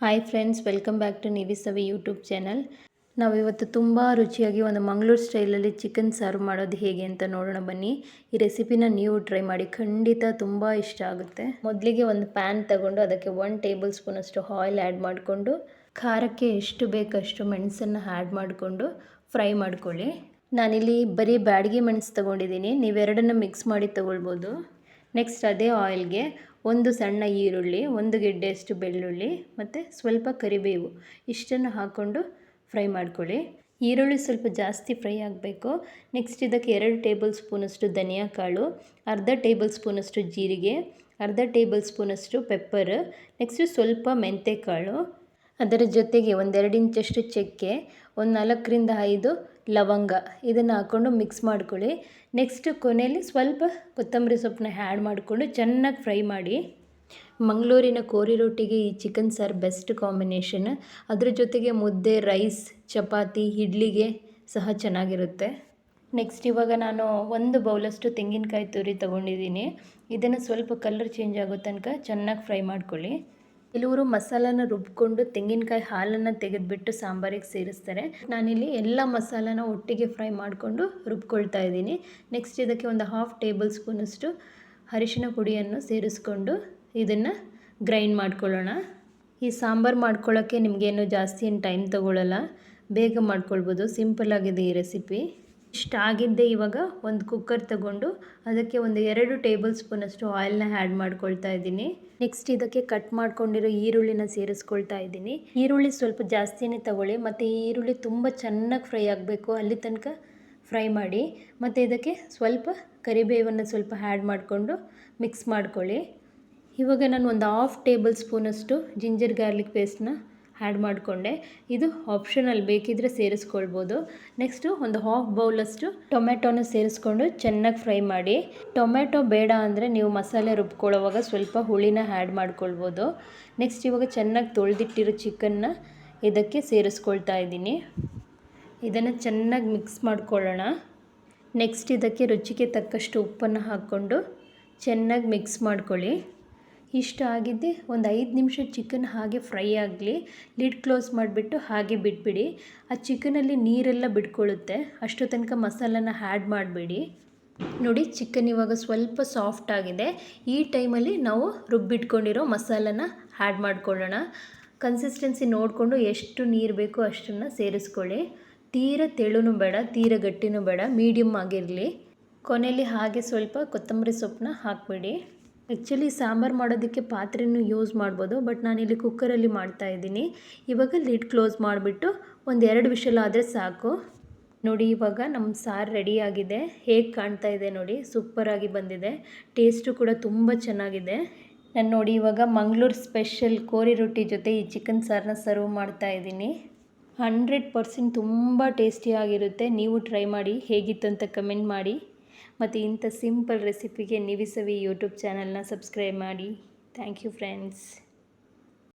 Hi friends, welcome back to ನಿವಿಸವಿ YouTube channel. ನಾವಿವತ್ತು ತುಂಬ ರುಚಿಯಾಗಿ ಒಂದು ಮಂಗಳೂರು ಸ್ಟೈಲಲ್ಲಿ ಚಿಕನ್ ಸರ್ವ್ ಮಾಡೋದು ಹೇಗೆ ಅಂತ ನೋಡೋಣ ಬನ್ನಿ. ಈ ರೆಸಿಪಿನ ನೀವು ಟ್ರೈ ಮಾಡಿ, ಖಂಡಿತ ತುಂಬ ಇಷ್ಟ ಆಗುತ್ತೆ. ಮೊದಲಿಗೆ ಒಂದು ಪ್ಯಾನ್ ತಗೊಂಡು ಅದಕ್ಕೆ 1 ಟೇಬಲ್ ಸ್ಪೂನ್ ಅಷ್ಟು ಆಯಿಲ್ ಆ್ಯಡ್ ಮಾಡಿಕೊಂಡು ಖಾರಕ್ಕೆ ಎಷ್ಟು ಬೇಕಷ್ಟು ಮೆಣಸನ್ನು ಆ್ಯಡ್ ಮಾಡಿಕೊಂಡು ಫ್ರೈ ಮಾಡ್ಕೊಳ್ಳಿ. ನಾನಿಲ್ಲಿ ಬರೀ ಬ್ಯಾಡಗಿ ಮೆಣಸು ತೊಗೊಂಡಿದ್ದೀನಿ, ನೀವೆರಡನ್ನು ಮಿಕ್ಸ್ ಮಾಡಿ ತೊಗೊಳ್ಬೋದು. ನೆಕ್ಸ್ಟ್ ಅದೇ ಆಯಿಲ್ಗೆ ಒಂದು ಸಣ್ಣ ಈರುಳ್ಳಿ, ಒಂದು ಗೆಡ್ಡೆಯಷ್ಟು ಬೆಳ್ಳುಳ್ಳಿ ಮತ್ತು ಸ್ವಲ್ಪ ಕರಿಬೇವು ಇಷ್ಟನ್ನು ಹಾಕ್ಕೊಂಡು ಫ್ರೈ ಮಾಡ್ಕೊಳ್ಳಿ. ಈರುಳ್ಳಿ ಸ್ವಲ್ಪ ಜಾಸ್ತಿ ಫ್ರೈ ಆಗಬೇಕು. ನೆಕ್ಸ್ಟ್ ಇದಕ್ಕೆ 2 ಟೇಬಲ್ ಸ್ಪೂನಷ್ಟು ಧನಿಯಾ ಕಾಳು, ಅರ್ಧ ಟೇಬಲ್ ಸ್ಪೂನಷ್ಟು ಜೀರಿಗೆ, ಅರ್ಧ ಟೇಬಲ್ ಸ್ಪೂನಷ್ಟು ಪೆಪ್ಪರ್, ನೆಕ್ಸ್ಟ್ ಸ್ವಲ್ಪ ಮೆಂತ್ಯ ಕಾಳು, ಅದರ ಜೊತೆಗೆ 1-2 ಇಂಚಷ್ಟು ಚಕ್ಕೆ, ಒಂದು 4ರಿಂದ 5 ಲವಂಗ ಇದನ್ನು ಹಾಕ್ಕೊಂಡು ಮಿಕ್ಸ್ ಮಾಡ್ಕೊಳ್ಳಿ. ನೆಕ್ಸ್ಟ್ ಕೊನೆಯಲ್ಲಿ ಸ್ವಲ್ಪ ಕೊತ್ತಂಬರಿ ಸೊಪ್ಪನ್ನ ಆ್ಯಡ್ ಮಾಡಿಕೊಂಡು ಚೆನ್ನಾಗಿ ಫ್ರೈ ಮಾಡಿ. ಮಂಗಳೂರಿನ ಕೋರಿ ರೊಟ್ಟಿಗೆ ಈ ಚಿಕನ್ ಸಾರು ಬೆಸ್ಟ್ ಕಾಂಬಿನೇಷನ್. ಅದ್ರ ಜೊತೆಗೆ ಮುದ್ದೆ, ರೈಸ್, ಚಪಾತಿ, ಇಡ್ಲಿಗೆ ಸಹ ಚೆನ್ನಾಗಿರುತ್ತೆ. ನೆಕ್ಸ್ಟ್ ಇವಾಗ ನಾನು 1 ಬೌಲಷ್ಟು ತೆಂಗಿನಕಾಯಿ ತುರಿ ತೊಗೊಂಡಿದ್ದೀನಿ. ಇದನ್ನು ಸ್ವಲ್ಪ ಕಲರ್ ಚೇಂಜ್ ಆಗೋ ತನಕ ಚೆನ್ನಾಗಿ ಫ್ರೈ ಮಾಡ್ಕೊಳ್ಳಿ. ಕೆಲವರು ಮಸಾಲಾನ ರುಬ್ಕೊಂಡು ತೆಂಗಿನಕಾಯಿ ಹಾಲನ್ನು ತೆಗೆದುಬಿಟ್ಟು ಸಾಂಬಾರಿಗೆ ಸೇರಿಸ್ತಾರೆ. ನಾನಿಲ್ಲಿ ಎಲ್ಲ ಮಸಾಲಾನ ಒಟ್ಟಿಗೆ ಫ್ರೈ ಮಾಡಿಕೊಂಡು ರುಬ್ಕೊಳ್ತಾ ಇದ್ದೀನಿ. ನೆಕ್ಸ್ಟ್ ಇದಕ್ಕೆ ಒಂದು 1/2 ಟೇಬಲ್ ಸ್ಪೂನಷ್ಟು ಅರಿಶಿನ ಪುಡಿಯನ್ನು ಸೇರಿಸ್ಕೊಂಡು ಇದನ್ನು ಗ್ರೈಂಡ್ ಮಾಡ್ಕೊಳ್ಳೋಣ. ಈ ಸಾಂಬಾರು ಮಾಡ್ಕೊಳ್ಳೋಕ್ಕೆ ನಿಮಗೇನು ಜಾಸ್ತಿ ಏನು ಟೈಮ್ ತೊಗೊಳ್ಳಲ್ಲ, ಬೇಗ ಮಾಡ್ಕೊಳ್ಬೋದು. ಸಿಂಪಲ್ ಆಗಿದೆ ಈ ರೆಸಿಪಿ. ಇಷ್ಟಾಗಿದ್ದೆ ಇವಾಗ ಒಂದು ಕುಕ್ಕರ್ ತಗೊಂಡು ಅದಕ್ಕೆ ಒಂದು 2 ಟೇಬಲ್ ಸ್ಪೂನಷ್ಟು ಆಯಿಲ್ನ ಆ್ಯಡ್ ಮಾಡ್ಕೊಳ್ತಾ ಇದ್ದೀನಿ. ನೆಕ್ಸ್ಟ್ ಇದಕ್ಕೆ ಕಟ್ ಮಾಡ್ಕೊಂಡಿರೋ ಈರುಳ್ಳಿನ ಸೇರಿಸ್ಕೊಳ್ತಾ ಇದ್ದೀನಿ. ಈರುಳ್ಳಿ ಸ್ವಲ್ಪ ಜಾಸ್ತಿನೇ ತಗೊಳ್ಳಿ ಮತ್ತು ಈ ಈರುಳ್ಳಿ ತುಂಬ ಚೆನ್ನಾಗಿ ಫ್ರೈ ಆಗಬೇಕು, ಅಲ್ಲಿ ತನಕ ಫ್ರೈ ಮಾಡಿ. ಮತ್ತು ಇದಕ್ಕೆ ಸ್ವಲ್ಪ ಕರಿಬೇವನ್ನು ಸ್ವಲ್ಪ ಆ್ಯಡ್ ಮಾಡಿಕೊಂಡು ಮಿಕ್ಸ್ ಮಾಡ್ಕೊಳ್ಳಿ. ಇವಾಗ ನಾನು ಒಂದು 1/2 ಟೇಬಲ್ ಸ್ಪೂನಷ್ಟು ಜಿಂಜರ್ ಗಾರ್ಲಿಕ್ ಪೇಸ್ಟ್ನ ಆ್ಯಡ್ ಮಾಡಿಕೊಂಡೆ. ಇದು ಆಪ್ಷನಲ್, ಬೇಕಿದ್ದರೆ ಸೇರಿಸ್ಕೊಳ್ಬೋದು. ನೆಕ್ಸ್ಟು ಒಂದು 1/2 ಬೌಲಷ್ಟು ಟೊಮೆಟೊನ ಸೇರಿಸ್ಕೊಂಡು ಚೆನ್ನಾಗಿ ಫ್ರೈ ಮಾಡಿ. ಟೊಮೆಟೊ ಬೇಡ ಅಂದರೆ ನೀವು ಮಸಾಲೆ ರುಬ್ಕೊಳ್ಳೋವಾಗ ಸ್ವಲ್ಪ ಹುಳಿನ ಆ್ಯಡ್ ಮಾಡ್ಕೊಳ್ಬೋದು. ನೆಕ್ಸ್ಟ್ ಇವಾಗ ಚೆನ್ನಾಗಿ ತೊಳೆದಿಟ್ಟಿರೋ ಚಿಕನ್ನ ಇದಕ್ಕೆ ಸೇರಿಸ್ಕೊಳ್ತಾ ಇದ್ದೀನಿ. ಇದನ್ನು ಚೆನ್ನಾಗಿ ಮಿಕ್ಸ್ ಮಾಡ್ಕೊಳ್ಳೋಣ. ನೆಕ್ಸ್ಟ್ ಇದಕ್ಕೆ ರುಚಿಗೆ ತಕ್ಕಷ್ಟು ಉಪ್ಪನ್ನು ಹಾಕ್ಕೊಂಡು ಚೆನ್ನಾಗಿ ಮಿಕ್ಸ್ ಮಾಡ್ಕೊಳ್ಳಿ. ಇಷ್ಟ ಆಗಿದ್ದೆ ಒಂದು 5 ನಿಮಿಷ ಚಿಕನ್ ಹಾಗೆ ಫ್ರೈ ಆಗಲಿ. ಲಿಡ್ ಕ್ಲೋಸ್ ಮಾಡಿಬಿಟ್ಟು ಹಾಗೆ ಬಿಟ್ಬಿಡಿ. ಆ ಚಿಕನಲ್ಲಿ ನೀರೆಲ್ಲ ಬಿಟ್ಕೊಳ್ಳುತ್ತೆ, ಅಷ್ಟು ತನಕ ಮಸಾಲನ ಆ್ಯಡ್ ಮಾಡಬೇಡಿ. ನೋಡಿ, ಚಿಕನ್ ಇವಾಗ ಸ್ವಲ್ಪ ಸಾಫ್ಟ್ ಆಗಿದೆ. ಈ ಟೈಮಲ್ಲಿ ನಾವು ರುಬ್ಬಿಟ್ಕೊಂಡಿರೋ ಮಸಾಲನ ಆ್ಯಡ್ ಮಾಡ್ಕೊಳ್ಳೋಣ. ಕನ್ಸಿಸ್ಟೆನ್ಸಿ ನೋಡಿಕೊಂಡು ಎಷ್ಟು ನೀರು ಬೇಕೋ ಅಷ್ಟನ್ನು ಸೇರಿಸ್ಕೊಳ್ಳಿ. ತೀರ ತೆಳುನೂ ಬೇಡ, ತೀರ ಗಟ್ಟಿನೂ ಬೇಡ, ಮೀಡಿಯಮ್ ಆಗಿರಲಿ. ಕೊನೆಯಲ್ಲಿ ಹಾಗೆ ಸ್ವಲ್ಪ ಕೊತ್ತಂಬರಿ ಸೊಪ್ಪನ್ನ ಹಾಕ್ಬಿಡಿ. ಆ್ಯಕ್ಚುಲಿ ಸಾಂಬಾರು ಮಾಡೋದಕ್ಕೆ ಪಾತ್ರೆನೂ ಯೂಸ್ ಮಾಡ್ಬೋದು, ಬಟ್ ನಾನಿಲ್ಲಿ ಕುಕ್ಕರಲ್ಲಿ ಮಾಡ್ತಾಯಿದ್ದೀನಿ. ಇವಾಗ ಲಿಡ್ ಕ್ಲೋಸ್ ಮಾಡಿಬಿಟ್ಟು ಒಂದು 2 ವಿಷಲ್ ಆದರೆ ಸಾಕು. ನೋಡಿ, ಇವಾಗ ನಮ್ಮ ಸಾರು ರೆಡಿಯಾಗಿದೆ. ಹೇಗೆ ಕಾಣ್ತಾ ಇದೆ ನೋಡಿ, ಸೂಪರಾಗಿ ಬಂದಿದೆ. ಟೇಸ್ಟು ಕೂಡ ತುಂಬ ಚೆನ್ನಾಗಿದೆ. ನಾನು ನೋಡಿ ಇವಾಗ ಮಂಗಳೂರು ಸ್ಪೆಷಲ್ ಕೋರಿ ರೊಟ್ಟಿ ಜೊತೆ ಈ ಚಿಕನ್ ಸಾರನ್ನ ಸರ್ವ್ ಮಾಡ್ತಾ ಇದ್ದೀನಿ. 100% ತುಂಬ ಟೇಸ್ಟಿಯಾಗಿರುತ್ತೆ. ನೀವು ಟ್ರೈ ಮಾಡಿ, ಹೇಗಿತ್ತು ಅಂತ ಕಮೆಂಟ್ ಮಾಡಿ. ಮತ್ತು ಇಂಥ ಸಿಂಪಲ್ ರೆಸಿಪಿಗೆ ನಿವಿಸವಿ ಯೂಟ್ಯೂಬ್ ಚಾನಲ್ನ ಸಬ್ಸ್ಕ್ರೈಬ್ ಮಾಡಿ. Thank you friends.